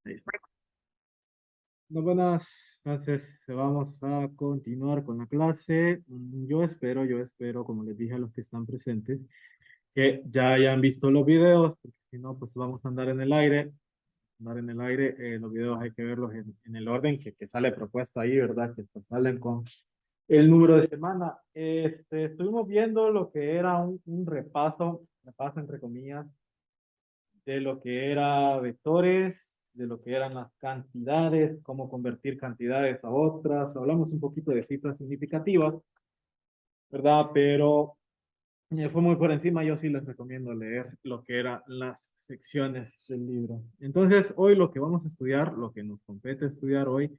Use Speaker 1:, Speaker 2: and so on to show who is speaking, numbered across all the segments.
Speaker 1: Ahí está. No, buenas, entonces vamos a continuar con la clase. Yo espero, como les dije a los que están presentes, que ya hayan visto los videos, porque si no, pues vamos a andar en el aire. Andar en el aire, los videos hay que verlos en el orden que sale propuesto ahí, ¿verdad? Que salen con el número de semana. Estuvimos viendo lo que era un repaso entre comillas, de lo que era vectores, de lo que eran las cantidades, cómo convertir cantidades a otras. Hablamos un poquito de cifras significativas, ¿verdad? Pero fue muy por encima. Yo sí les recomiendo leer lo que eran las secciones del libro. Entonces, hoy lo que vamos a estudiar, lo que nos compete estudiar hoy,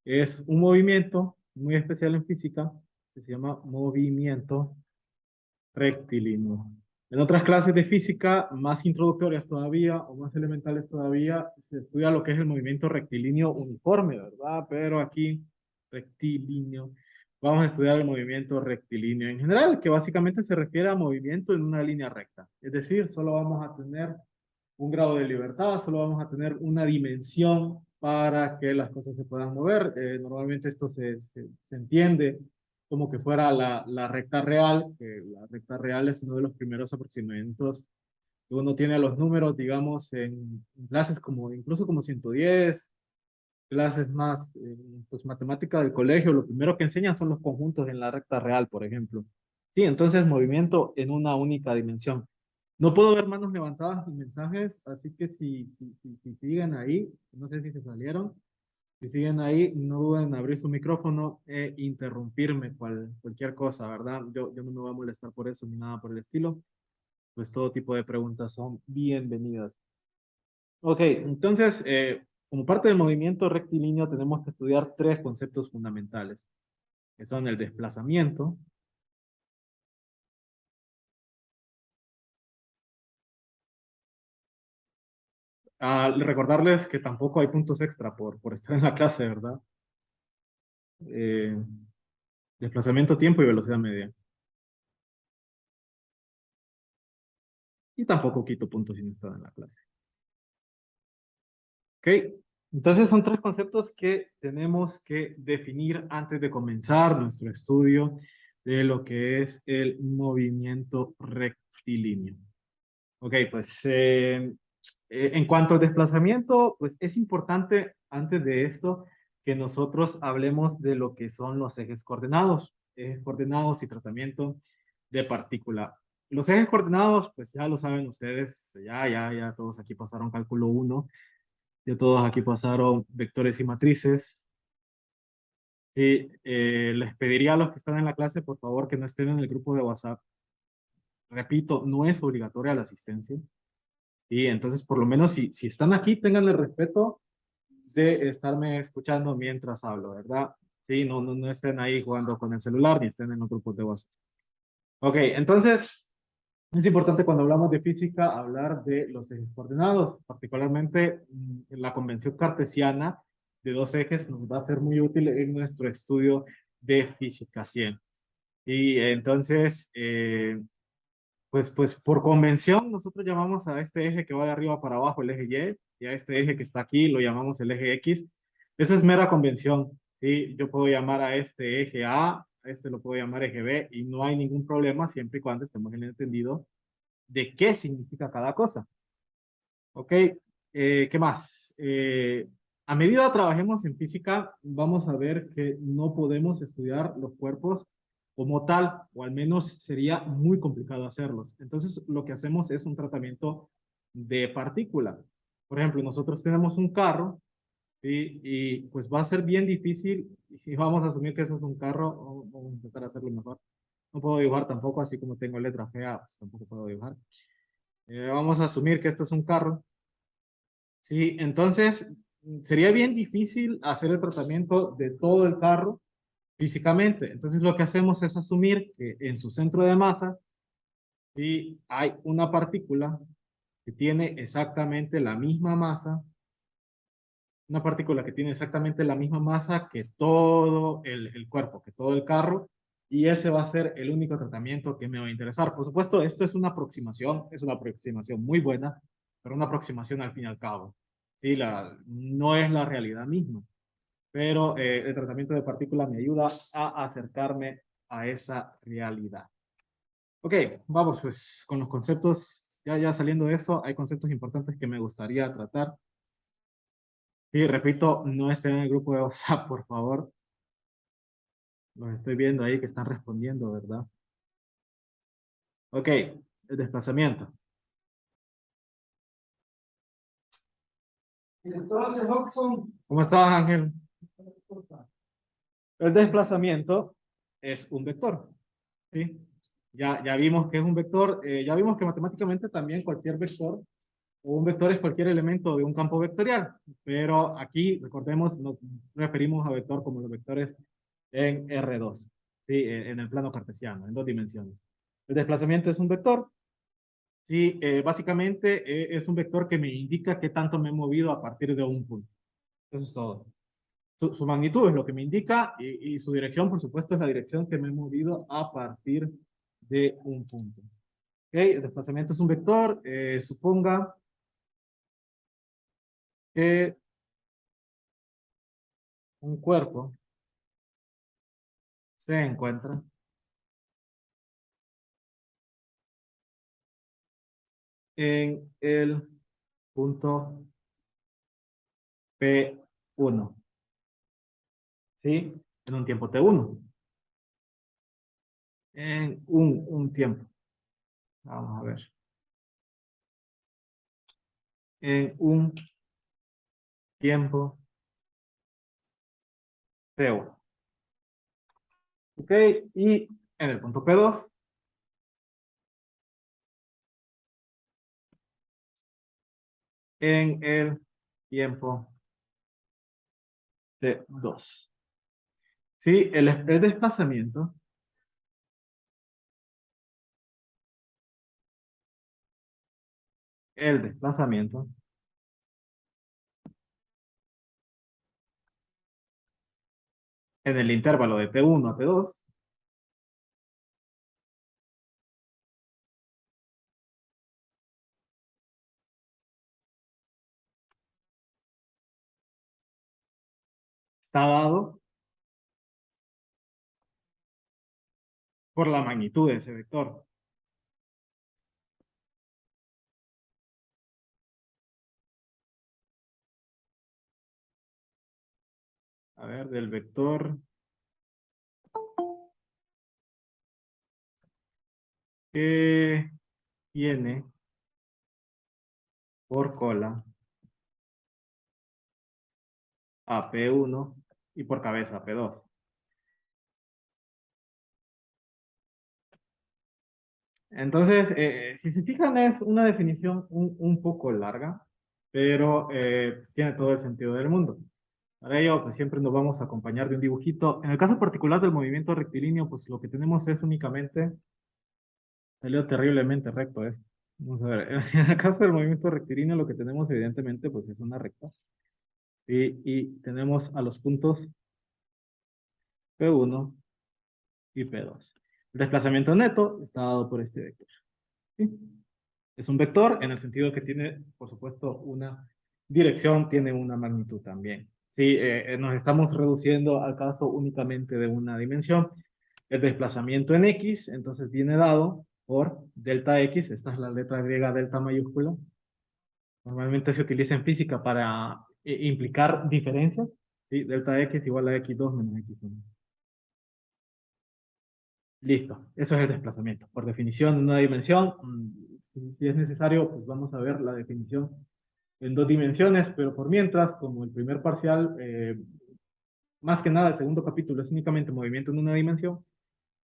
Speaker 1: es un movimiento muy especial en física que se llama movimiento rectilíneo. En otras clases de física, más introductorias todavía o más elementales todavía, se estudia lo que es el movimiento rectilíneo uniforme, ¿verdad? Pero aquí, rectilíneo, vamos a estudiar el movimiento rectilíneo en general, que básicamente se refiere a movimiento en una línea recta. Es decir, solo vamos a tener un grado de libertad, solo vamos a tener una dimensión para que las cosas se puedan mover. Normalmente esto se entiende como que fuera la recta real, que la recta real es uno de los primeros aproximamientos que uno tiene a los números, digamos, en clases como, incluso como 110 clases más, pues matemática del colegio, lo primero que enseñan son los conjuntos en la recta real, por ejemplo. Sí, entonces movimiento en una única dimensión. No puedo ver manos levantadas ni mensajes, así que si siguen ahí, no sé si se salieron, si siguen ahí, no duden en abrir su micrófono e interrumpirme cualquier cosa, ¿verdad? Yo no me voy a molestar por eso ni nada por el estilo, pues todo tipo de preguntas son bienvenidas. Ok, entonces, como parte del movimiento rectilíneo tenemos que estudiar tres conceptos fundamentales, que son el desplazamiento. Recordarles que tampoco hay puntos extra por estar en la clase, ¿verdad? Eh, Desplazamiento, tiempo y velocidad media. Y tampoco quito puntos si no estaba en la clase. Ok, entonces son tres conceptos que tenemos que definir antes de comenzar nuestro estudio de lo que es el movimiento rectilíneo. Ok, pues en cuanto al desplazamiento, pues es importante antes de esto que nosotros hablemos de lo que son los ejes coordenados y tratamiento de partícula. Los ejes coordenados, pues ya lo saben ustedes, ya todos aquí pasaron cálculo uno, ya todos aquí pasaron vectores y matrices. Y les pediría a los que están en la clase, por favor, que no estén en el grupo de WhatsApp. Repito, no es obligatoria la asistencia. Y entonces, por lo menos, si están aquí, tengan el respeto de estarme escuchando mientras hablo, ¿verdad? Sí, no estén ahí jugando con el celular ni estén en los grupos de WhatsApp. Ok, entonces, es importante cuando hablamos de física hablar de los ejes coordenados, particularmente la convención cartesiana de dos ejes nos va a ser muy útil en nuestro estudio de física 100. Y entonces, pues por convención, nosotros llamamos a este eje que va de arriba para abajo el eje Y, y a este eje que está aquí lo llamamos el eje X. Eso es mera convención, ¿sí? Yo puedo llamar a este eje A este lo puedo llamar eje B, y no hay ningún problema siempre y cuando estemos en el entendido de qué significa cada cosa. ¿Ok? ¿Qué más? A medida que trabajemos en física, vamos a ver que no podemos estudiar los cuerpos como tal, o al menos sería muy complicado hacerlos. Entonces, lo que hacemos es un tratamiento de partícula. Por ejemplo, nosotros tenemos un carro, ¿sí? Y pues va a ser bien difícil, y vamos a asumir que eso es un carro, o vamos a intentar hacerlo mejor. No puedo dibujar tampoco, así como tengo letra fea, pues tampoco puedo dibujar. Vamos a asumir que esto es un carro. Sí, entonces sería bien difícil hacer el tratamiento de todo el carro físicamente. Entonces lo que hacemos es asumir que en su centro de masa sí, hay una partícula que tiene exactamente la misma masa, una partícula que tiene exactamente la misma masa que todo el cuerpo, que todo el carro, y ese va a ser el único tratamiento que me va a interesar. Por supuesto, esto es una aproximación muy buena, pero una aproximación al fin y al cabo. ¿sí? No es la realidad misma, pero el tratamiento de partículas me ayuda a acercarme a esa realidad. Ok, vamos pues con los conceptos, ya saliendo de eso, hay conceptos importantes que me gustaría tratar. Y repito, no estén en el grupo de WhatsApp, por favor. Los estoy viendo ahí que están respondiendo, ¿verdad? Ok, el desplazamiento. Entonces, Hobson, ¿cómo estás, Ángel? El desplazamiento es un vector, ¿sí? Ya vimos que es un vector, ya vimos que matemáticamente también cualquier vector o un vector es cualquier elemento de un campo vectorial, pero aquí, recordemos, nos referimos a vector como los vectores en R2, ¿sí? En el plano cartesiano, en dos dimensiones. El desplazamiento es un vector, ¿sí? Básicamente es un vector que me indica qué tanto me he movido a partir de un punto. Eso es todo. Su magnitud es lo que me indica y su dirección, por supuesto, es la dirección que me he movido a partir de un punto. ¿Ok? El desplazamiento es un vector. Suponga que un cuerpo se encuentra en el punto P1, ¿sí? En un tiempo T1, en un tiempo. Vamos a ver. En un tiempo T1. ¿Ok? Y en el punto P2, en el tiempo T2. ¿Sí? El desplazamiento, el desplazamiento en el intervalo de T1 a T2 está dado por la magnitud de ese vector. A ver, del vector que tiene por cola a P1 y por cabeza a P2. Entonces, si se fijan, es una definición un poco larga, pero pues, tiene todo el sentido del mundo. Para ello, pues siempre nos vamos a acompañar de un dibujito. En el caso particular del movimiento rectilíneo, pues lo que tenemos es únicamente, salió terriblemente recto esto. Vamos a ver, en el caso del movimiento rectilíneo, lo que tenemos evidentemente, pues es una recta. Y tenemos a los puntos P1 y P2. El desplazamiento neto está dado por este vector. ¿Sí? Es un vector en el sentido que tiene, por supuesto, una dirección, tiene una magnitud también. Sí, nos estamos reduciendo al caso únicamente de una dimensión. El desplazamiento en X, entonces viene dado por delta X, esta es la letra griega delta mayúscula. Normalmente se utiliza en física para implicar diferencias. ¿Sí? Delta X igual a X2 menos X1. Listo, eso es el desplazamiento. Por definición, en una dimensión, si es necesario, pues vamos a ver la definición en dos dimensiones, pero por mientras, como el primer parcial, más que nada el segundo capítulo es únicamente movimiento en una dimensión,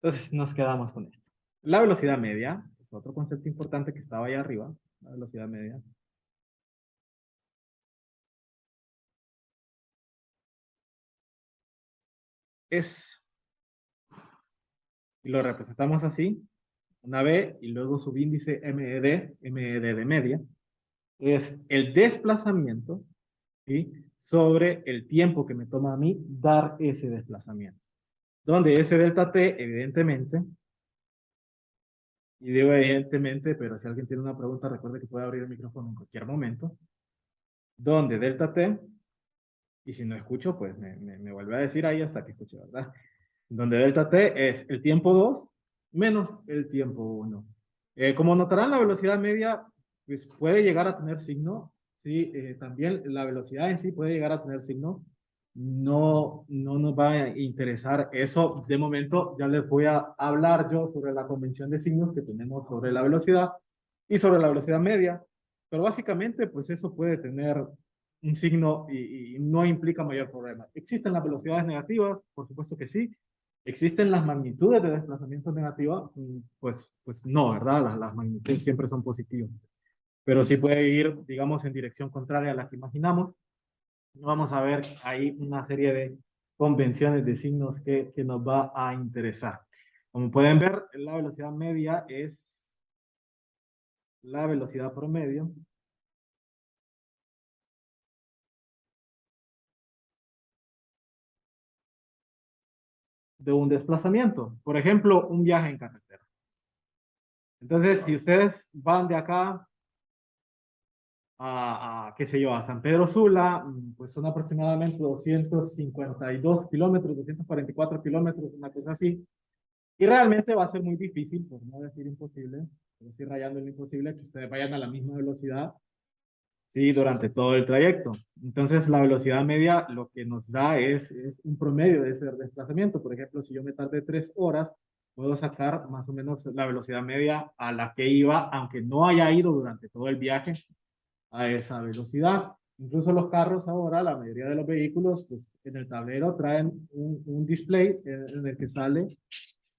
Speaker 1: entonces nos quedamos con esto. La velocidad media, es otro concepto importante que estaba ahí arriba, la velocidad media, es, y lo representamos así, una B y luego subíndice MED de media, es el desplazamiento, ¿sí? Sobre el tiempo que me toma a mí dar ese desplazamiento. Donde ese delta T, evidentemente, y digo evidentemente, pero si alguien tiene una pregunta, recuerde que puede abrir el micrófono en cualquier momento. donde delta t, y si no escucho, pues me vuelve a decir ahí hasta que escuche, ¿verdad? Donde delta t es el tiempo 2 menos el tiempo 1. Como notarán, la velocidad media pues, puede llegar a tener signo, ¿sí? También la velocidad en sí puede llegar a tener signo. No nos va a interesar eso. De momento ya les voy a hablar yo sobre la convención de signos que tenemos sobre la velocidad y sobre la velocidad media. Pero básicamente, pues eso puede tener un signo y no implica mayor problema. ¿Existen las velocidades negativas? Por supuesto que sí. ¿Existen las magnitudes de desplazamiento negativa? Pues no, ¿verdad? Las magnitudes siempre son positivas. Pero sí puede ir, digamos, en dirección contraria a la que imaginamos. Vamos a ver ahí una serie de convenciones de signos que nos va a interesar. Como pueden ver, la velocidad media es la velocidad promedio de un desplazamiento. Por ejemplo, un viaje en carretera. Entonces, si ustedes van de acá qué sé yo, a San Pedro Sula, pues son aproximadamente 252 kilómetros, 244 kilómetros, una cosa así. Y realmente va a ser muy difícil, por no decir imposible, por decir rayando el imposible, que ustedes vayan a la misma velocidad, sí, durante todo el trayecto. Entonces, la velocidad media lo que nos da es un promedio de ese desplazamiento. Por ejemplo, si yo me tardé 3 horas, puedo sacar más o menos la velocidad media a la que iba, aunque no haya ido durante todo el viaje a esa velocidad. Incluso los carros ahora, la mayoría de los vehículos, pues en el tablero traen un display en el que sale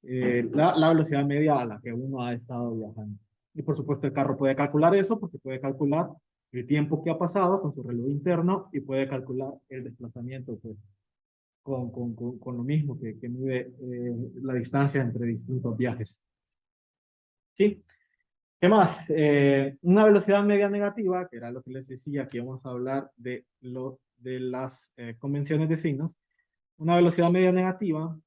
Speaker 1: la velocidad media a la que uno ha estado viajando. Y por supuesto el carro puede calcular eso porque puede calcular el tiempo que ha pasado con su reloj interno y puede calcular el desplazamiento pues, con lo mismo que mide la distancia entre distintos viajes. ¿Sí? ¿Qué más? Una velocidad media negativa, que era lo que les decía, que íbamos a hablar de las convenciones de signos. Una velocidad media negativa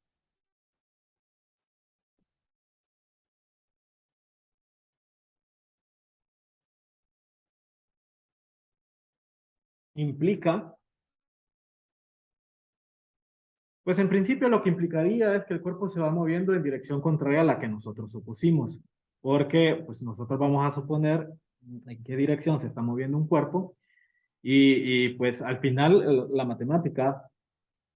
Speaker 1: implica, pues en principio lo que implicaría es que el cuerpo se va moviendo en dirección contraria a la que nosotros supusimos, porque pues nosotros vamos a suponer en qué dirección se está moviendo un cuerpo pues al final la matemática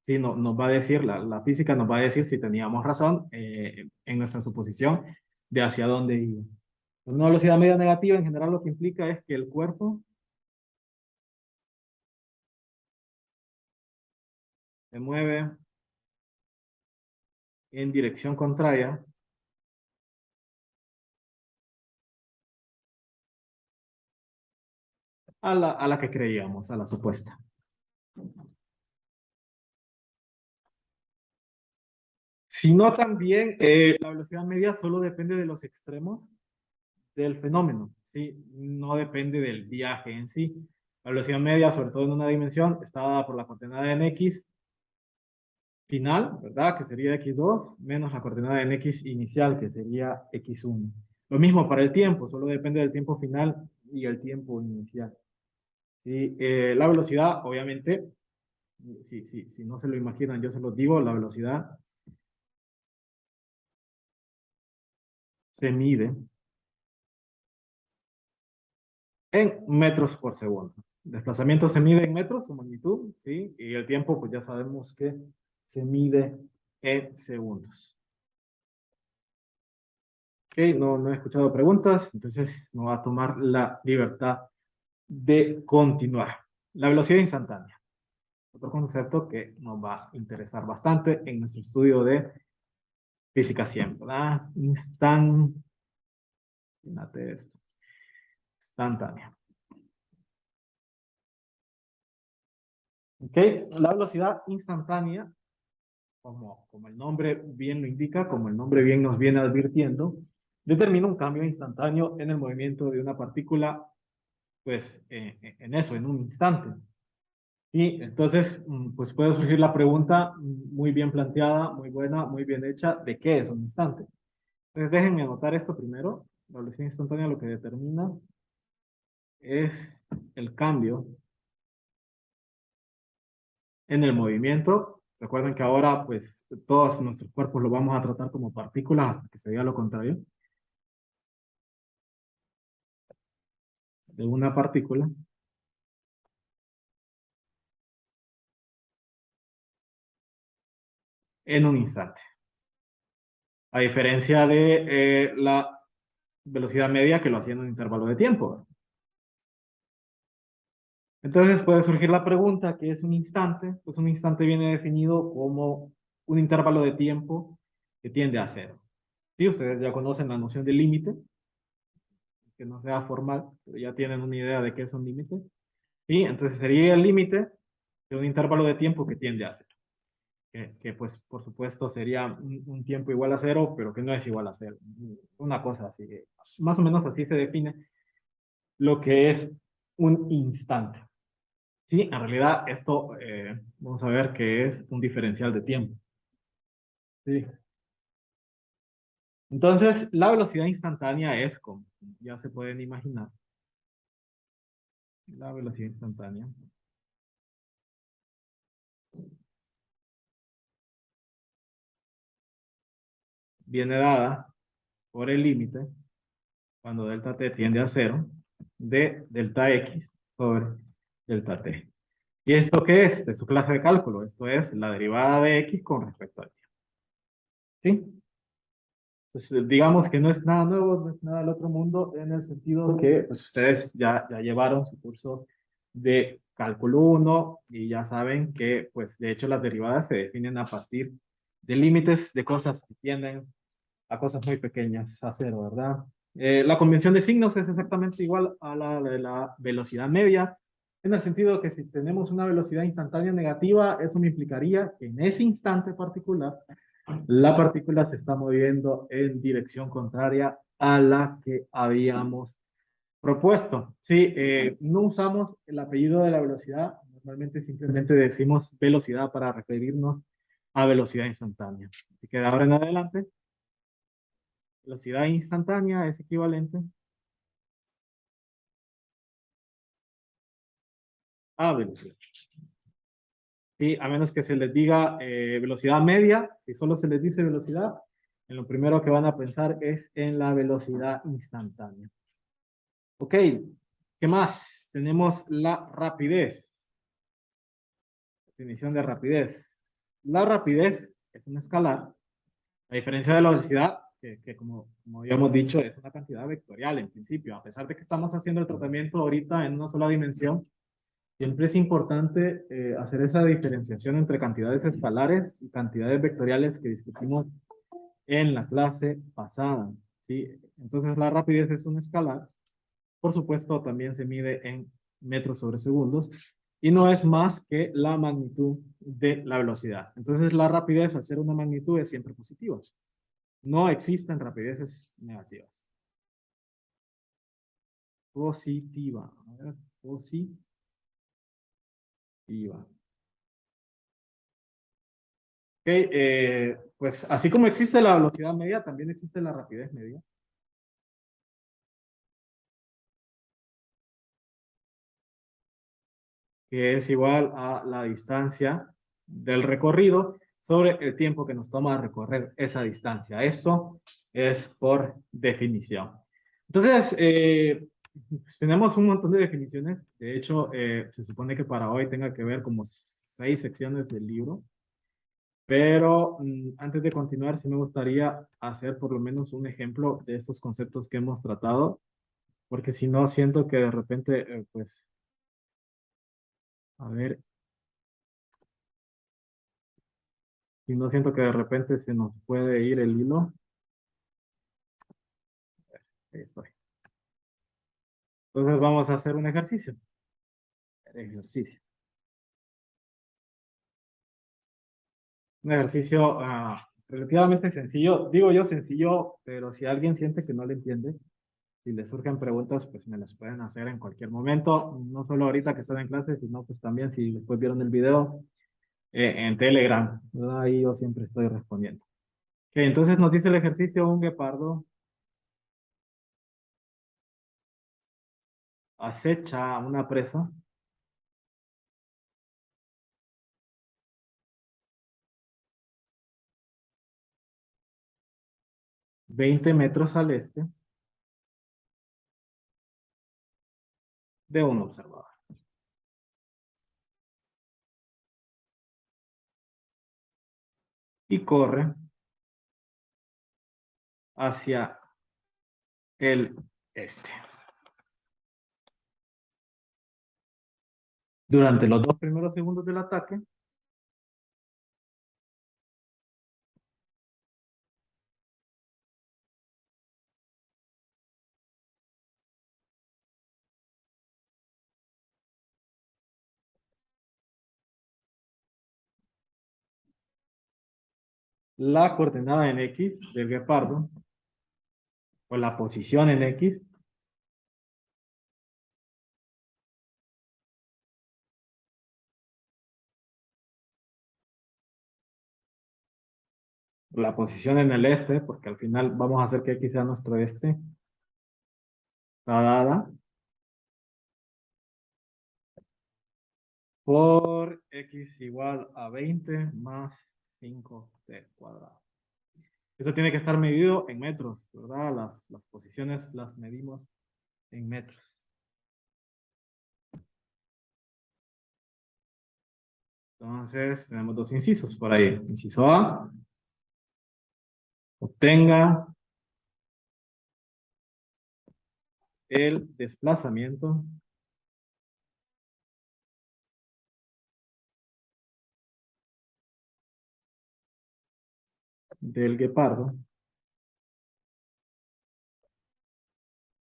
Speaker 1: sí, nos va a decir, la física nos va a decir si teníamos razón en nuestra suposición de hacia dónde iba. Una velocidad media negativa en general lo que implica es que el cuerpo se mueve en dirección contraria a la que creíamos, a la supuesta. Sino también la velocidad media solo depende de los extremos del fenómeno, ¿sí? No depende del viaje en sí. La velocidad media, sobre todo en una dimensión, está dada por la coordenada en X final, ¿verdad? Que sería x2 menos la coordenada en x inicial, que sería x1. Lo mismo para el tiempo, solo depende del tiempo final y el tiempo inicial. Y la velocidad, obviamente, si no se lo imaginan, yo se los digo, la velocidad se mide en metros por segundo. El desplazamiento se mide en metros, su magnitud, ¿sí? Y el tiempo, pues ya sabemos que se mide en segundos. Ok, no he escuchado preguntas, entonces me voy a tomar la libertad de continuar. La velocidad instantánea. Otro concepto que nos va a interesar bastante en nuestro estudio de física 100, ¿verdad? Esto. Instantánea. ¿Ok? La velocidad instantánea, como el nombre bien lo indica, como el nombre bien nos viene advirtiendo, determina un cambio instantáneo en el movimiento de una partícula, pues en eso, en un instante. Y entonces, pues puede surgir la pregunta muy bien planteada, muy buena, muy bien hecha, ¿de qué es un instante? Entonces déjenme anotar esto primero. La velocidad instantánea lo que determina es el cambio En el movimiento, recuerden que ahora pues todos nuestros cuerpos lo vamos a tratar como partículas hasta que se diga lo contrario de una partícula en un instante. A diferencia de la velocidad media que lo hacía en un intervalo de tiempo. Entonces puede surgir la pregunta, ¿qué es un instante? Pues un instante viene definido como un intervalo de tiempo que tiende a cero. Sí, ustedes ya conocen la noción de límite, que no sea formal, pero ya tienen una idea de qué es un límite. Sí, entonces sería el límite de un intervalo de tiempo que tiende a cero. Que pues por supuesto sería un tiempo igual a cero, pero que no es igual a cero. Una cosa así, más o menos así se define lo que es un instante. Sí, en realidad esto vamos a ver que es un diferencial de tiempo. Sí. Entonces, la velocidad instantánea es, como ya se pueden imaginar, la velocidad instantánea viene dada por el límite cuando delta t tiende a cero de delta x sobre delta t. ¿Y esto qué es? De su clase de cálculo. Esto es la derivada de x con respecto al tiempo. ¿Sí? Pues digamos que no es nada nuevo, no es nada del otro mundo, en el sentido que pues, ustedes ya llevaron su curso de cálculo uno y ya saben que, pues, de hecho, las derivadas se definen a partir de límites de cosas que tienden a cosas muy pequeñas, a cero, ¿verdad? La convención de signos es exactamente igual a la de la velocidad media, en el sentido que si tenemos una velocidad instantánea negativa, eso me implicaría que en ese instante particular la partícula se está moviendo en dirección contraria a la que habíamos propuesto. Sí, no usamos el apellido de la velocidad, normalmente simplemente decimos velocidad para referirnos a velocidad instantánea. Así que de ahora en adelante, velocidad instantánea es equivalente a velocidad. Sí, a menos que se les diga velocidad media, si solo se les dice velocidad, en lo primero que van a pensar es en la velocidad instantánea. Ok, ¿qué más? Tenemos la rapidez. Definición de rapidez. La rapidez es un escalar, a diferencia de la velocidad, que como habíamos dicho, es una cantidad vectorial en principio. A pesar de que estamos haciendo el tratamiento ahorita en una sola dimensión, siempre es importante hacer esa diferenciación entre cantidades escalares y cantidades vectoriales que discutimos en la clase pasada. ¿Sí? Entonces la rapidez es un escalar. Por supuesto, también se mide en metros sobre segundos y no es más que la magnitud de la velocidad. Entonces, la rapidez, al ser una magnitud, es siempre positiva. No existen rapideces negativas. Positiva. A ver, positiva. Ok, pues así como existe la velocidad media, también existe la rapidez media, que es igual a la distancia del recorrido sobre el tiempo que nos toma recorrer esa distancia. Esto es por definición. Entonces, pues tenemos un montón de definiciones. De hecho, se supone que para hoy tenga que ver como 6 secciones del libro. Pero antes de continuar, sí me gustaría hacer por lo menos un ejemplo de estos conceptos que hemos tratado, porque si no, siento que de repente, pues, a ver, si no siento que de repente se nos puede ir el hilo. Ahí estoy. Entonces vamos a hacer un ejercicio. Ejercicio. Un ejercicio relativamente sencillo. Digo yo sencillo, pero si alguien siente que no le entiende, si le surgen preguntas, pues me las pueden hacer en cualquier momento. No solo ahorita que están en clase, sino pues también si después vieron el video en Telegram. ¿Verdad? Ahí yo siempre estoy respondiendo. Ok, entonces nos dice el ejercicio, un guepardo acecha una presa 20 metros al este de un observador. Y corre hacia el este. Durante los 2 primeros segundos del ataque, la coordenada en X del guepardo, o la posición en X, la posición en el este, porque al final vamos a hacer que X sea nuestro este, está dada por X igual a 20 más 5t cuadrado. Eso tiene que estar medido en metros, ¿verdad? Las posiciones las medimos en metros. Entonces, tenemos dos incisos por ahí. Inciso A, obtenga el desplazamiento del guepardo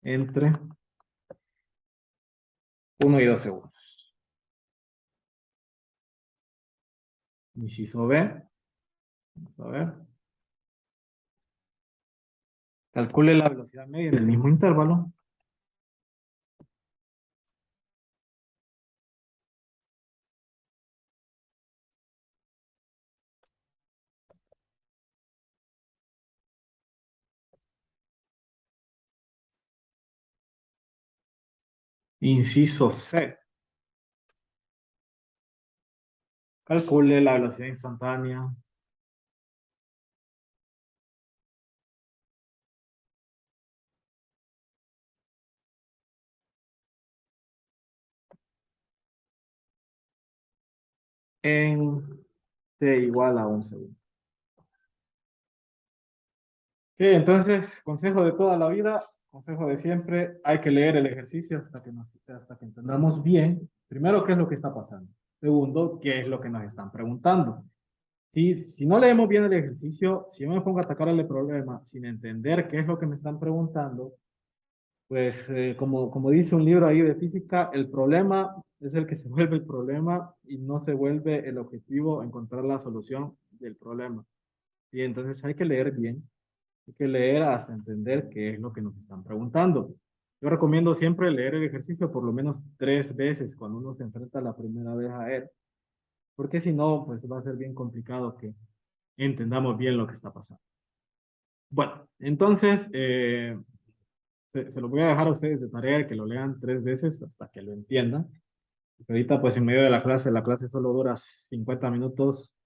Speaker 1: entre 1 y 2 segundos. Inciso B, vamos a ver. Calcule la velocidad media en el mismo intervalo. Inciso C. Calcule la velocidad instantánea en t igual a 1 segundo. Ok, entonces, consejo de toda la vida, consejo de siempre, hay que leer el ejercicio hasta que entendamos bien, primero, qué es lo que está pasando. Segundo, qué es lo que nos están preguntando. Si no leemos bien el ejercicio, si yo me pongo a atacar el problema sin entender qué es lo que me están preguntando, pues como dice un libro ahí de física, el problema es el que se vuelve el problema y no se vuelve el objetivo encontrar la solución del problema. Y entonces hay que leer bien, hay que leer hasta entender qué es lo que nos están preguntando. Yo recomiendo siempre leer el ejercicio por lo menos 3 veces cuando uno se enfrenta la primera vez a él, porque si no, pues va a ser bien complicado que entendamos bien lo que está pasando. Bueno, entonces, se lo voy a dejar a ustedes de tarea que lo lean 3 veces hasta que lo entiendan. Ahorita, pues en medio de la clase solo dura 50 minutos,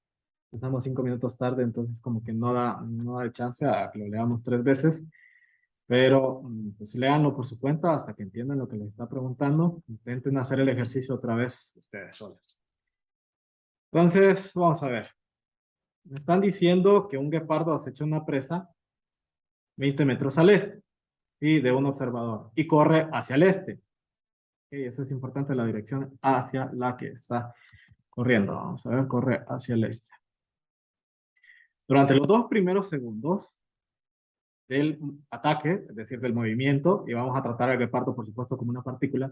Speaker 1: empezamos 5 minutos tarde, entonces como que no da el chance a que lo leamos 3 veces, pero pues léanlo por su cuenta hasta que entiendan lo que les está preguntando. Intenten hacer el ejercicio otra vez ustedes solos. Entonces, vamos a ver. Me están diciendo que un guepardo acecha una presa 20 metros al este, ¿sí? De un observador y corre hacia el este. Okay, eso es importante, la dirección hacia la que está corriendo. Vamos a ver, corre hacia el este. Durante los 2 primeros segundos del ataque, es decir, del movimiento, y vamos a tratar al guepardo, por supuesto, como una partícula,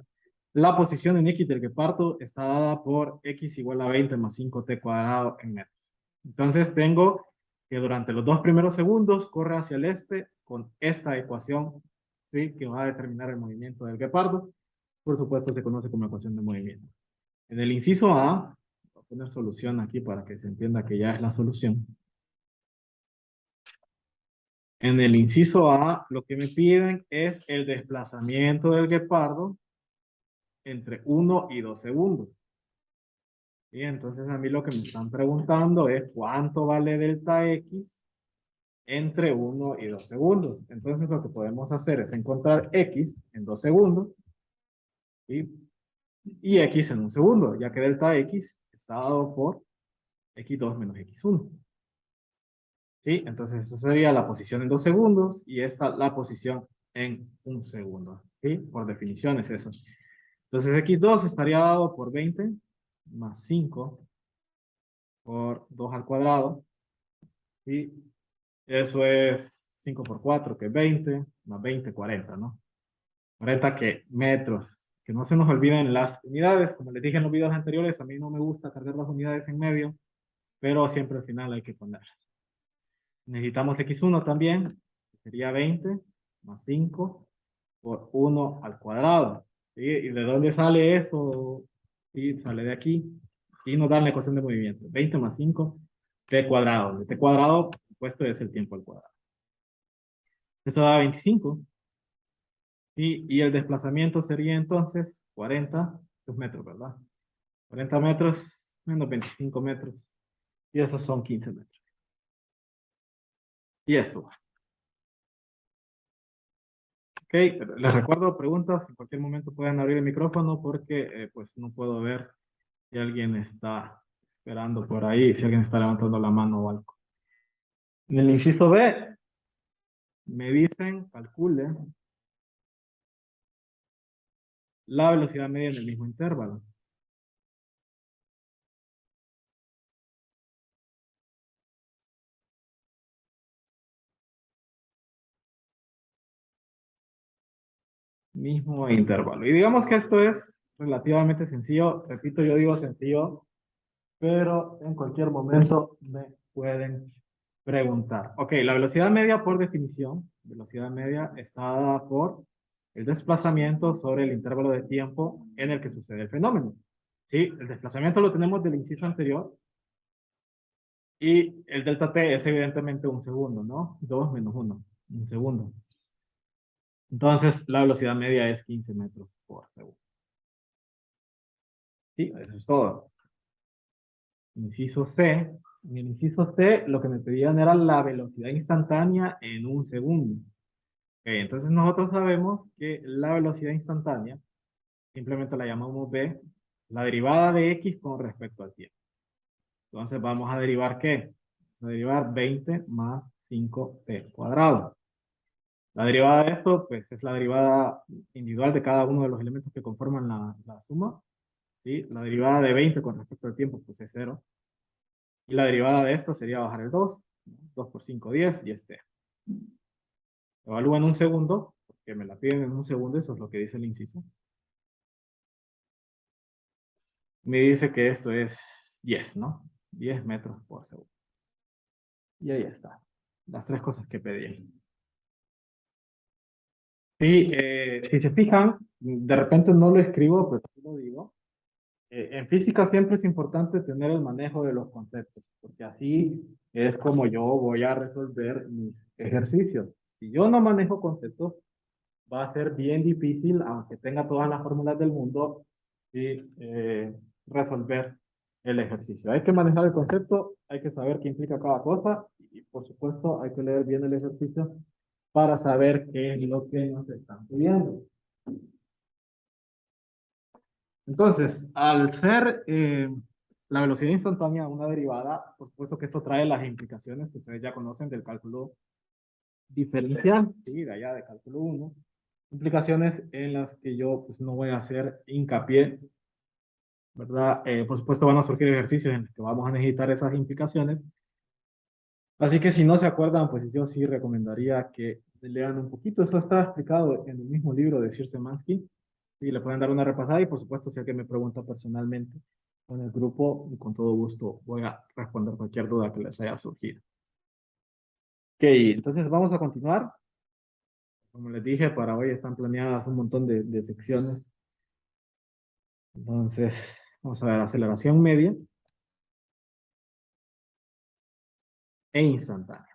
Speaker 1: la posición en X del guepardo está dada por X igual a 20 más 5t cuadrado en metros. Entonces tengo que durante los 2 primeros segundos corre hacia el este con esta ecuación, ¿sí? Que va a determinar el movimiento del guepardo. Por supuesto, se conoce como ecuación de movimiento. En el inciso A, voy a poner solución aquí para que se entienda que ya es la solución. En el inciso A, lo que me piden es el desplazamiento del guepardo entre 1 y 2 segundos. Y entonces a mí lo que me están preguntando es cuánto vale delta X entre 1 y 2 segundos. Entonces lo que podemos hacer es encontrar X en 2 segundos, ¿sí? Y X en 1 segundo, ya que delta X está dado por X2 menos X1. ¿Sí? Entonces, esa sería la posición en 2 segundos y esta la posición en 1 segundo. ¿Sí? Por definición es eso. Entonces, X2 estaría dado por 20 más 5 por 2 al cuadrado. ¿Sí? Eso es 5 por 4, que es 20, más 20, 40, ¿no? 40 que metros. Que no se nos olviden las unidades. Como les dije en los videos anteriores, a mí no me gusta cargar las unidades en medio, pero siempre al final hay que ponerlas. Necesitamos X1 también, que sería 20 más 5 por 1 al cuadrado. ¿Sí? ¿Y de dónde sale eso? Sí, sale de aquí. Y nos da la ecuación de movimiento. 20 más 5, t cuadrado. De t cuadrado, puesto es el tiempo al cuadrado. Eso da 25. Y el desplazamiento sería entonces 40 metros, ¿verdad? 40 metros menos 25 metros. Y esos son 15 metros. Y esto. Ok, les recuerdo preguntas, en cualquier momento pueden abrir el micrófono porque pues no puedo ver si alguien está esperando por ahí, si alguien está levantando la mano o algo. En el inciso B, me dicen, calcule la velocidad media en el mismo intervalo. Mismo intervalo. Y digamos que esto es relativamente sencillo. Repito, yo digo sencillo, pero en cualquier momento me pueden preguntar. Ok, la velocidad media por definición, velocidad media está dada por el desplazamiento sobre el intervalo de tiempo en el que sucede el fenómeno. ¿Sí? El desplazamiento lo tenemos del inciso anterior y el delta t es evidentemente un segundo, ¿no? 2 menos 1, un segundo. Entonces, la velocidad media es 15 metros por segundo. Sí, eso es todo. Inciso C. En el inciso C, lo que me pedían era la velocidad instantánea en un segundo. Okay, entonces nosotros sabemos que la velocidad instantánea, simplemente la llamamos B, la derivada de X con respecto al tiempo. Entonces vamos a derivar ¿qué? A derivar 20 más 5t cuadrado. La derivada de esto, pues es la derivada individual de cada uno de los elementos que conforman la suma. ¿Sí? La derivada de 20 con respecto al tiempo, pues es 0. Y la derivada de esto sería bajar el 2. 2 por 5, 10 y este. Evalúa en un segundo, porque me la piden en un segundo, eso es lo que dice el inciso. Me dice que esto es 10, ¿no? 10 metros por segundo. Y ahí está. Las tres cosas que pedí. Sí, si se fijan, de repente no lo escribo, pero sí lo digo. En física siempre es importante tener el manejo de los conceptos, porque así es como yo voy a resolver mis ejercicios. Si yo no manejo conceptos, va a ser bien difícil, aunque tenga todas las fórmulas del mundo, y resolver el ejercicio. Hay que manejar el concepto, hay que saber qué implica cada cosa y por supuesto hay que leer bien el ejercicio para saber qué es lo que nos están pidiendo. Entonces, al ser la velocidad instantánea una derivada, por supuesto que esto trae las implicaciones que ustedes ya conocen del cálculo diferencial, ¿sí? De allá de cálculo 1. Implicaciones en las que yo pues, no voy a hacer hincapié, ¿verdad? Por supuesto van a surgir ejercicios en los que vamos a necesitar esas implicaciones. Así que si no se acuerdan, pues yo sí recomendaría que lean un poquito. Eso está explicado en el mismo libro de Sir Szymanski. Y le pueden dar una repasada y por supuesto si alguien me pregunta personalmente con el grupo, con todo gusto voy a responder cualquier duda que les haya surgido. Ok, entonces vamos a continuar. Como les dije, para hoy están planeadas un montón de secciones. Entonces, vamos a ver, aceleración media e instantánea.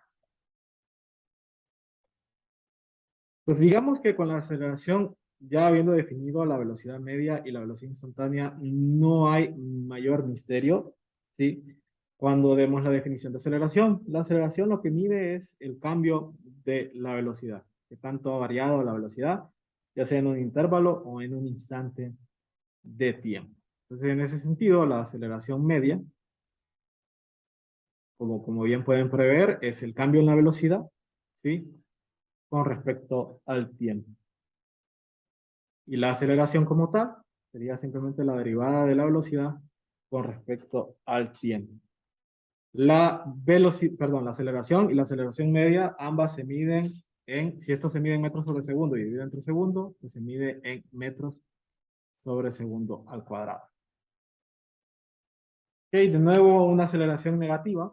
Speaker 1: Pues digamos que con la aceleración, ya habiendo definido la velocidad media y la velocidad instantánea, no hay mayor misterio, ¿sí? cuando demos la definición de aceleración. La aceleración lo que mide es el cambio de la velocidad, que tanto ha variado la velocidad, ya sea en un intervalo o en un instante de tiempo. Entonces, en ese sentido, la aceleración media, como bien pueden prever, es el cambio en la velocidad, ¿sí? Con respecto al tiempo. Y la aceleración como tal sería simplemente la derivada de la velocidad con respecto al tiempo. La velocidad, perdón, la aceleración y la aceleración media, ambas se miden si esto se mide en metros sobre segundo y dividido entre segundo, pues se mide en metros sobre segundo al cuadrado. Ok, de nuevo una aceleración negativa,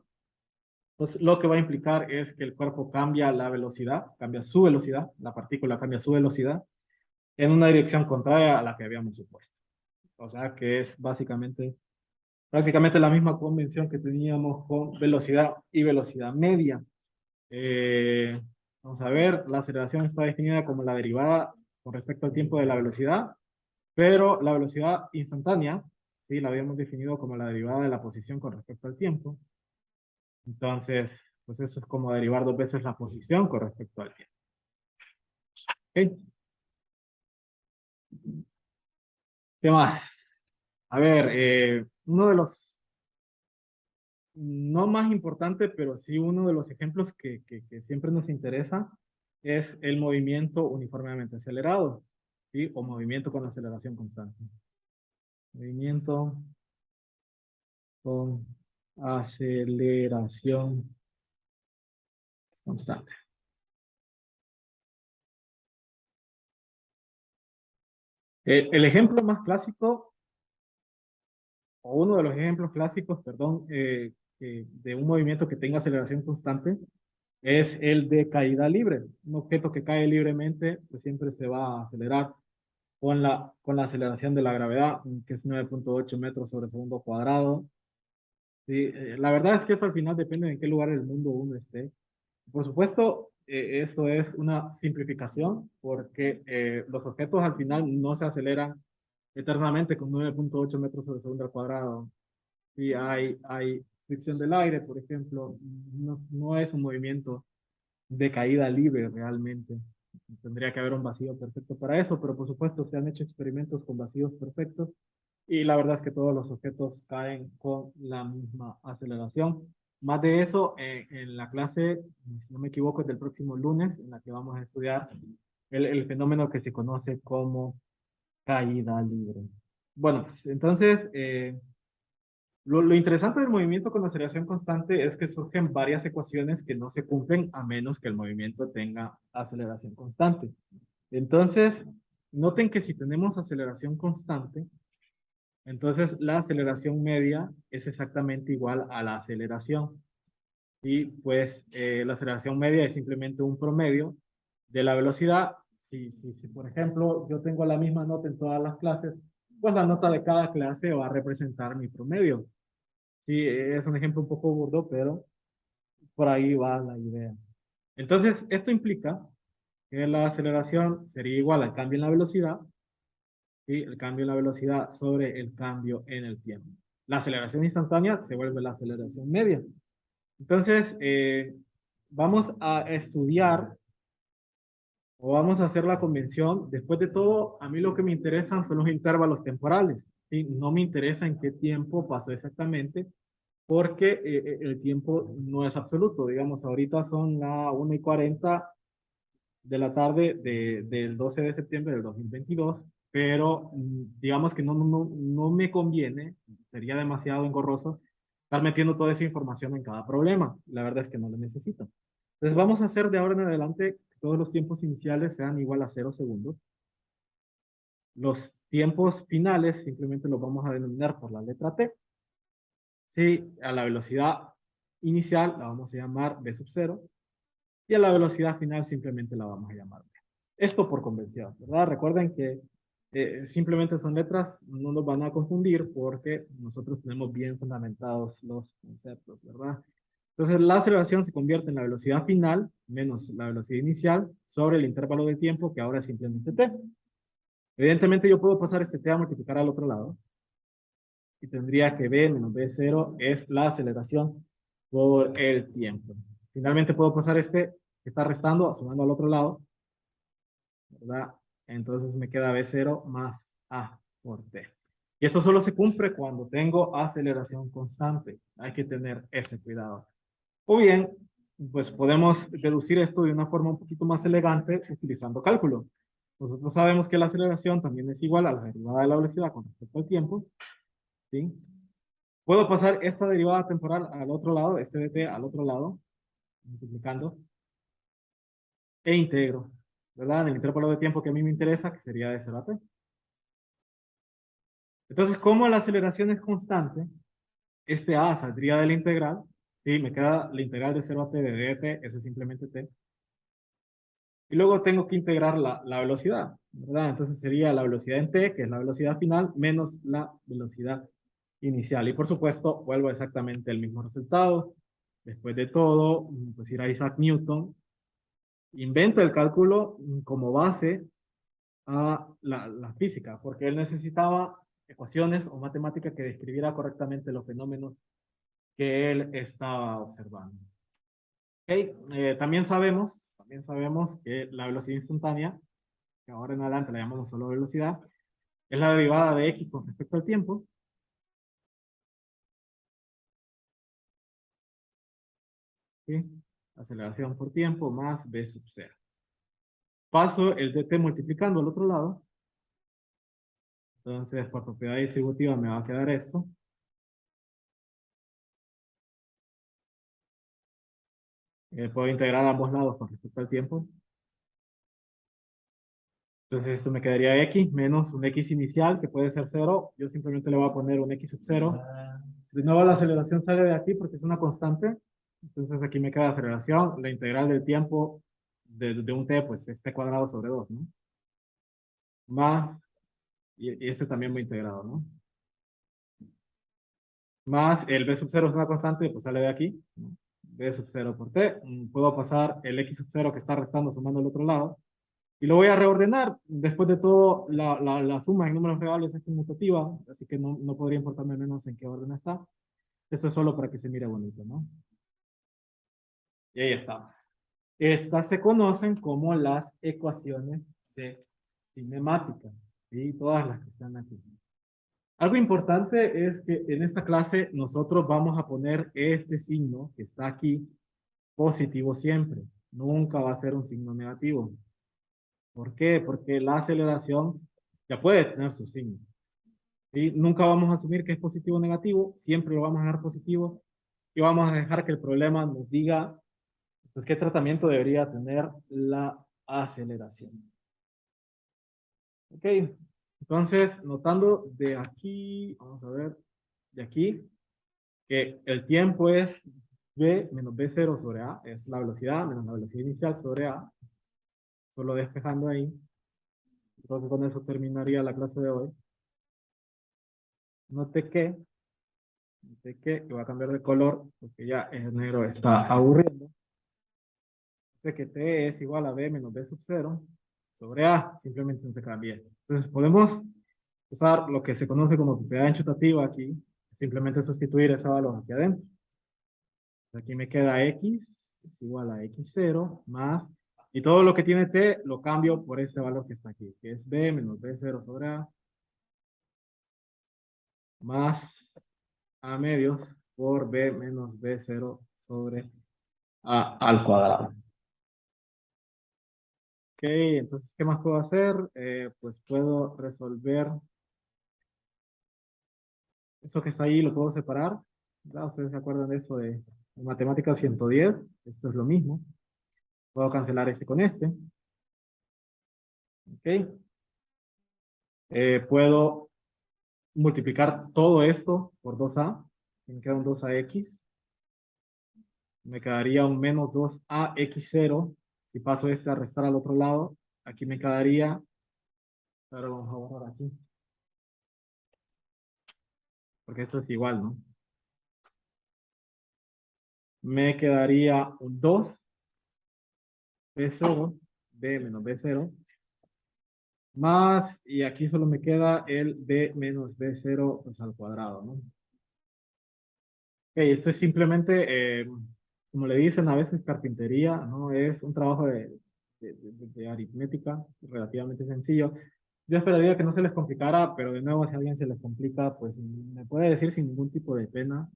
Speaker 1: pues lo que va a implicar es que el cuerpo cambia la velocidad, cambia su velocidad, la partícula cambia su velocidad en una dirección contraria a la que habíamos supuesto. O sea que es básicamente, prácticamente la misma convención que teníamos con velocidad y velocidad media. Eh, Vamos a ver, la aceleración está definida como la derivada con respecto al tiempo de la velocidad, pero la velocidad instantánea, sí, la habíamos definido como la derivada de la posición con respecto al tiempo. Entonces, pues eso es como derivar dos veces la posición con respecto al tiempo. ¿Ok? ¿Qué más? A ver, uno de los, no más importante, pero sí uno de los ejemplos que siempre nos interesa es el movimiento uniformemente acelerado, ¿sí? O movimiento con aceleración constante. Movimiento con aceleración constante. El ejemplo más clásico, o uno de los ejemplos clásicos, perdón, de un movimiento que tenga aceleración constante, es el de caída libre. Un objeto que cae libremente, pues siempre se va a acelerar con la aceleración de la gravedad, que es 9.8 metros sobre segundo cuadrado. Sí, la verdad es que eso al final depende de en qué lugar del mundo uno esté. Por supuesto, esto es una simplificación porque los objetos al final no se aceleran eternamente con 9.8 metros sobre segundo al cuadrado. Si hay fricción del aire, por ejemplo, no es un movimiento de caída libre realmente. Tendría que haber un vacío perfecto para eso, pero por supuesto se han hecho experimentos con vacíos perfectos y la verdad es que todos los objetos caen con la misma aceleración. Más de eso, en la clase, si no me equivoco, es del próximo lunes, en la que vamos a estudiar el fenómeno que se conoce como caída libre. Bueno, pues, entonces, lo interesante del movimiento con aceleración constante es que surgen varias ecuaciones que no se cumplen a menos que el movimiento tenga aceleración constante. Entonces, noten que si tenemos aceleración constante, entonces la aceleración media es exactamente igual a la aceleración. Y pues la aceleración media es simplemente un promedio de la velocidad. Si, por ejemplo, yo tengo la misma nota en todas las clases, pues la nota de cada clase va a representar mi promedio. Sí, es un ejemplo un poco burdo, pero por ahí va la idea. Entonces, esto implica que la aceleración sería igual al cambio en la velocidad, y el cambio en la velocidad sobre el cambio en el tiempo. La aceleración instantánea se vuelve la aceleración media. Entonces, vamos a estudiar o vamos a hacer la convención. Después de todo, a mí lo que me interesan son los intervalos temporales. ¿Sí? No me interesa en qué tiempo pasó exactamente, porque el tiempo no es absoluto. Digamos, ahorita son las 1:40 de la tarde del 12 de septiembre del 2022, pero digamos que no me conviene, sería demasiado engorroso estar metiendo toda esa información en cada problema. La verdad es que no lo necesito. Entonces vamos a hacer de ahora en adelante que todos los tiempos iniciales sean igual a 0 segundos. Los tiempos finales simplemente los vamos a denominar por la letra T. Sí, a la velocidad inicial la vamos a llamar v sub 0 y a la velocidad final simplemente la vamos a llamar v. Esto por convención, ¿verdad? Recuerden que simplemente son letras, no nos van a confundir porque nosotros tenemos bien fundamentados los conceptos, ¿verdad? Entonces la aceleración se convierte en la velocidad final menos la velocidad inicial sobre el intervalo de tiempo que ahora es simplemente t. Evidentemente yo puedo pasar este t a multiplicar al otro lado. y tendría que b menos b0 es la aceleración por el tiempo. Finalmente puedo pasar este que está restando, sumando al otro lado, ¿verdad? Entonces me queda b0 más a por t. Y esto solo se cumple cuando tengo aceleración constante. Hay que tener ese cuidado. O bien, pues podemos deducir esto de una forma un poquito más elegante utilizando cálculo. Nosotros sabemos que la aceleración también es igual a la derivada de la velocidad con respecto al tiempo, ¿sí? Puedo pasar esta derivada temporal al otro lado, este dt al otro lado, multiplicando, e integro, ¿verdad? En el intervalo de tiempo que a mí me interesa, que sería de 0 a t. Entonces, como la aceleración es constante, este a saldría de la integral, ¿sí? Me queda la integral de 0 a t de dt, eso es simplemente t. Y luego tengo que integrar la velocidad, ¿verdad? Entonces sería la velocidad en t, que es la velocidad final, menos la velocidad inicial. Y por supuesto, vuelvo exactamente el mismo resultado. Después de todo, pues ir a Isaac Newton, inventa el cálculo como base a la física, porque él necesitaba ecuaciones o matemática que describiera correctamente los fenómenos que él estaba observando. Okay. También sabemos que la velocidad instantánea, que ahora en adelante la llamamos solo velocidad, es la derivada de x con respecto al tiempo. ¿Sí? Aceleración por tiempo más v sub 0. Paso el dt multiplicando al otro lado. Entonces, por propiedad distributiva me va a quedar esto. Puedo integrar ambos lados con respecto al tiempo. Entonces esto me quedaría x menos un x inicial, que puede ser 0. Yo simplemente le voy a poner un x sub 0. De nuevo la aceleración sale de aquí porque es una constante. Entonces aquí me queda aceleración. La integral del tiempo de un t, pues es t cuadrado sobre 2, ¿no? Más, y este también va integrado, ¿no? Más el b sub 0 es una constante, pues sale de aquí, ¿no? B sub 0 por t. Puedo pasar el x sub 0 que está restando sumando al otro lado. Y lo voy a reordenar. Después de todo, la suma en números reales es conmutativa, así que no podría importarme menos en qué orden está. Eso es solo para que se mire bonito, ¿no? Y ahí está. Estas se conocen como las ecuaciones de cinemática, ¿sí? Todas las que están aquí. Algo importante es que en esta clase nosotros vamos a poner este signo que está aquí positivo siempre. Nunca va a ser un signo negativo. ¿Por qué? Porque la aceleración ya puede tener su signo. ¿Sí? Nunca vamos a asumir que es positivo o negativo, siempre lo vamos a dejar positivo y vamos a dejar que el problema nos diga pues, qué tratamiento debería tener la aceleración. Ok, entonces notando de aquí, vamos a ver, de aquí, que el tiempo es v menos v0 sobre a, es la velocidad menos la velocidad inicial sobre a, solo despejando ahí. Entonces con eso terminaría la clase de hoy. Note que voy a cambiar de color porque ya el negro está aburriendo. Note que t es igual a b menos b sub 0 sobre a, simplemente no se cambia. Entonces podemos usar lo que se conoce como propiedad enchutativa aquí, simplemente sustituir ese valor aquí adentro. Aquí me queda x es igual a x0 más, y todo lo que tiene t lo cambio por este valor que está aquí, que es b menos b0 sobre a, más a medios por b menos b0 sobre a al cuadrado. Ok, entonces, ¿qué más puedo hacer? Pues puedo resolver eso que está ahí, lo puedo separar, ¿verdad? Ustedes se acuerdan de eso de matemáticas 110, esto es lo mismo. Puedo cancelar este con este. Ok. Puedo multiplicar todo esto por 2a. Me queda un 2ax. Me quedaría un menos 2ax0. Si paso este a restar al otro lado, aquí me quedaría, ahora vamos a borrar aquí, porque esto es igual, ¿no? Me quedaría un 2 b0, b menos b0, más, y aquí solo me queda el b menos b0 pues, al cuadrado, ¿no? Ok, esto es simplemente, como le dicen a veces, carpintería, ¿no? Es un trabajo de aritmética relativamente sencillo. Yo esperaría que no se les complicara, pero de nuevo, si a alguien se les complica, pues me puede decir sin ningún tipo de pena,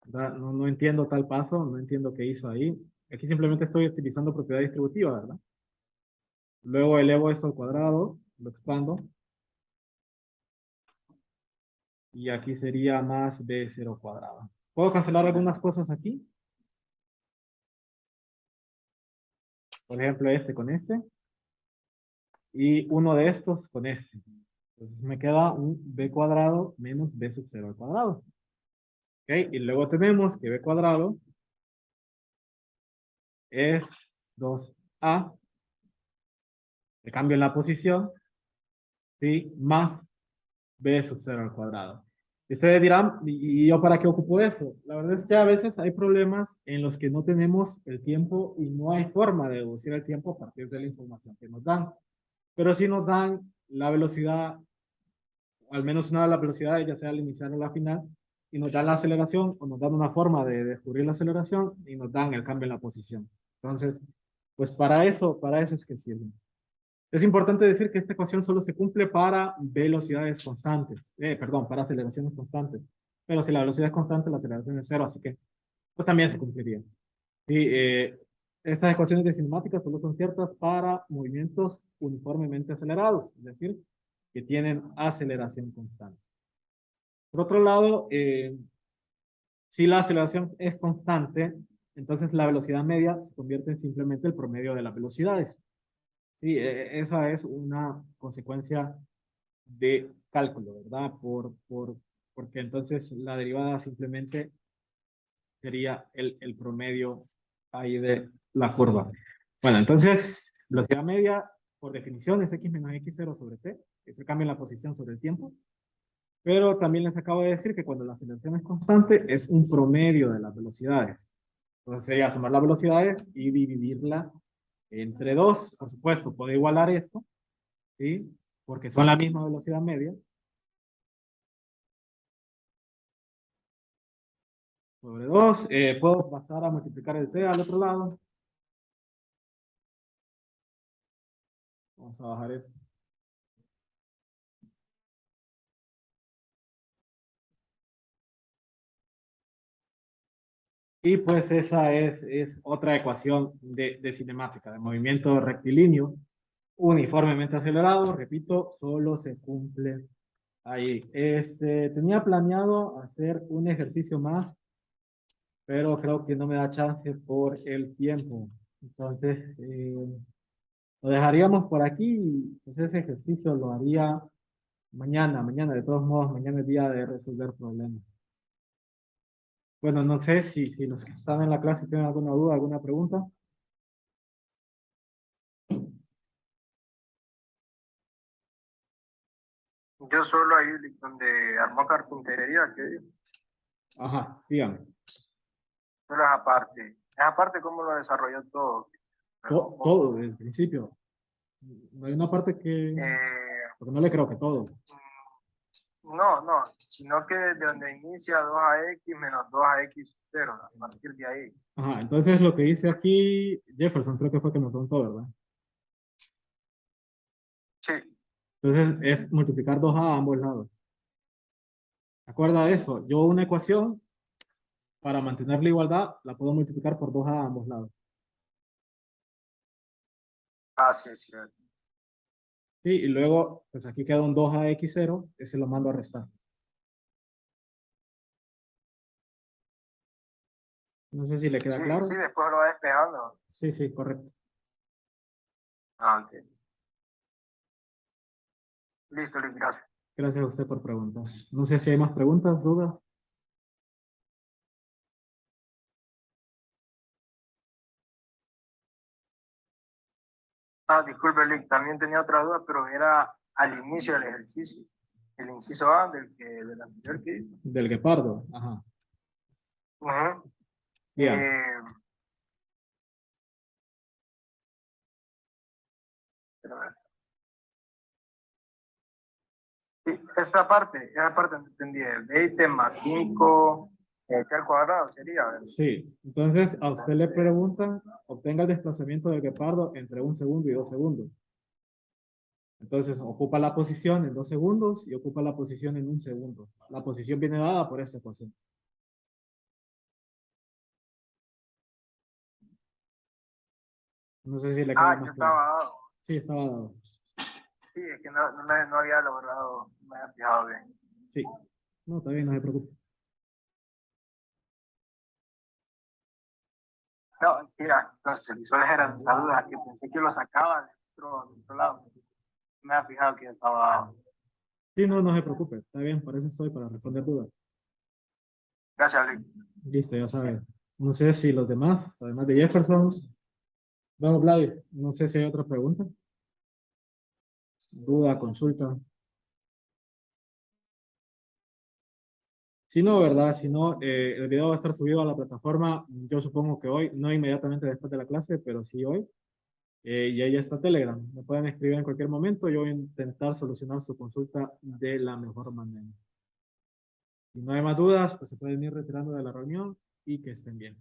Speaker 1: ¿verdad? No, no entiendo tal paso, no entiendo qué hizo ahí. Aquí simplemente estoy utilizando propiedad distributiva, ¿verdad? Luego elevo esto al cuadrado, lo expando, y aquí sería más b0 cuadrado. ¿Puedo cancelar algunas cosas aquí? Por ejemplo, este con este, y uno de estos con este. Entonces me queda un b cuadrado menos b sub 0 al cuadrado. ¿Ok? Y luego tenemos que b cuadrado es 2a, le cambio en la posición, ¿sí? Más b sub 0 al cuadrado. Y ustedes dirán, ¿y yo para qué ocupo eso? La verdad es que a veces hay problemas en los que no tenemos el tiempo y no hay forma de deducir el tiempo a partir de la información que nos dan. Pero si nos dan la velocidad, al menos una de las velocidades, ya sea al iniciar o la final, y nos dan la aceleración o nos dan una forma de descubrir la aceleración y nos dan el cambio en la posición. Entonces, pues para eso es que sirve. Es importante decir que esta ecuación solo se cumple para velocidades constantes, perdón, para aceleraciones constantes. Pero si la velocidad es constante, la aceleración es cero, así que pues también se cumpliría. Y estas ecuaciones de cinemática solo son ciertas para movimientos uniformemente acelerados, es decir, que tienen aceleración constante. Por otro lado, si la aceleración es constante, entonces la velocidad media se convierte en simplemente el promedio de las velocidades. Sí, esa es una consecuencia de cálculo, ¿verdad? Porque entonces la derivada simplemente sería el promedio ahí de la curva. Bueno, entonces, velocidad media, por definición, es x menos x0 sobre t. Eso cambia la posición sobre el tiempo. Pero también les acabo de decir que cuando la aceleración es constante, es un promedio de las velocidades. Entonces sería sumar las velocidades y dividirla entre dos. Por supuesto, puedo igualar esto, ¿sí? Porque son la misma velocidad media. Sobre 2. Puedo pasar a multiplicar el t al otro lado. Vamos a bajar esto. Y pues esa es otra ecuación de cinemática, de movimiento rectilíneo, uniformemente acelerado. Repito, solo se cumple ahí. Tenía planeado hacer un ejercicio más, pero creo que no me da chance por el tiempo. Entonces, lo dejaríamos por aquí y pues ese ejercicio lo haría mañana. De todos modos, mañana es día de resolver problemas. Bueno, no sé si los que están en la clase tienen alguna duda, alguna pregunta.
Speaker 2: Yo solo ahí donde armó carpintería, que
Speaker 1: Ajá, dígame.
Speaker 2: solo es aparte. Es aparte cómo lo desarrolló todo. Pero
Speaker 1: Todo,
Speaker 2: cómo,
Speaker 1: desde el principio. No hay una parte que,
Speaker 2: eh,
Speaker 1: porque no le creo que todo.
Speaker 2: no, sino que desde donde inicia 2x menos 2x0, a partir de ahí.
Speaker 1: Ajá, entonces lo que dice aquí Jefferson, creo que fue que me preguntó, ¿verdad?
Speaker 2: Sí,
Speaker 1: Entonces es multiplicar 2a ambos lados. ¿Se acuerda de eso? Yo una ecuación, para mantener la igualdad, la puedo multiplicar por 2a ambos lados.
Speaker 2: así es cierto.
Speaker 1: Sí, y luego, pues aquí queda un 2ax0, ese lo mando a restar. No sé si le queda
Speaker 2: Sí, sí,
Speaker 1: claro.
Speaker 2: después lo va despejando.
Speaker 1: Sí, sí, correcto.
Speaker 2: Ah, ok. Listo, Luis, gracias.
Speaker 1: Gracias a usted por preguntar. No sé si hay más preguntas, dudas.
Speaker 2: Ah, disculpe, Luis, también tenía otra duda, pero era al inicio del ejercicio. El inciso A del anterior que hizo.
Speaker 1: Del guepardo. Ajá.
Speaker 2: Ujú.
Speaker 1: Dígame.
Speaker 2: Pero, esa parte no entendí. 20 más 5 al cuadrado sería, ¿verdad?
Speaker 1: Sí, entonces a usted le preguntan, obtenga el desplazamiento del guepardo entre 1 segundo y 2 segundos. Entonces ocupa la posición en 2 segundos y ocupa la posición en 1 segundo. La posición viene dada por esta ecuación. No sé si le queda
Speaker 2: Ah,
Speaker 1: más
Speaker 2: yo
Speaker 1: claro.
Speaker 2: estaba dado.
Speaker 1: Sí, estaba dado.
Speaker 2: Sí, es que no había logrado, no me había fijado bien.
Speaker 1: Sí. No, está bien, no se preocupe.
Speaker 2: No, mira, los televisores eran saludos, que pensé que lo sacaba de otro lado. Me había fijado que estaba dado.
Speaker 1: Sí, no, no se preocupe. Está bien, para eso estoy, para responder dudas.
Speaker 2: Gracias, Luis.
Speaker 1: Listo, ya sabe. No sé si los demás, además de Jefferson. Vamos, Vlad, no sé si hay otra pregunta. Duda, consulta. Si no, ¿verdad? Si no, el video va a estar subido a la plataforma, yo supongo que hoy, no inmediatamente después de la clase, pero sí hoy. Y ahí está Telegram. Me pueden escribir en cualquier momento. Yo voy a intentar solucionar su consulta de la mejor manera. Si no hay más dudas, pues se pueden ir retirando de la reunión y que estén bien.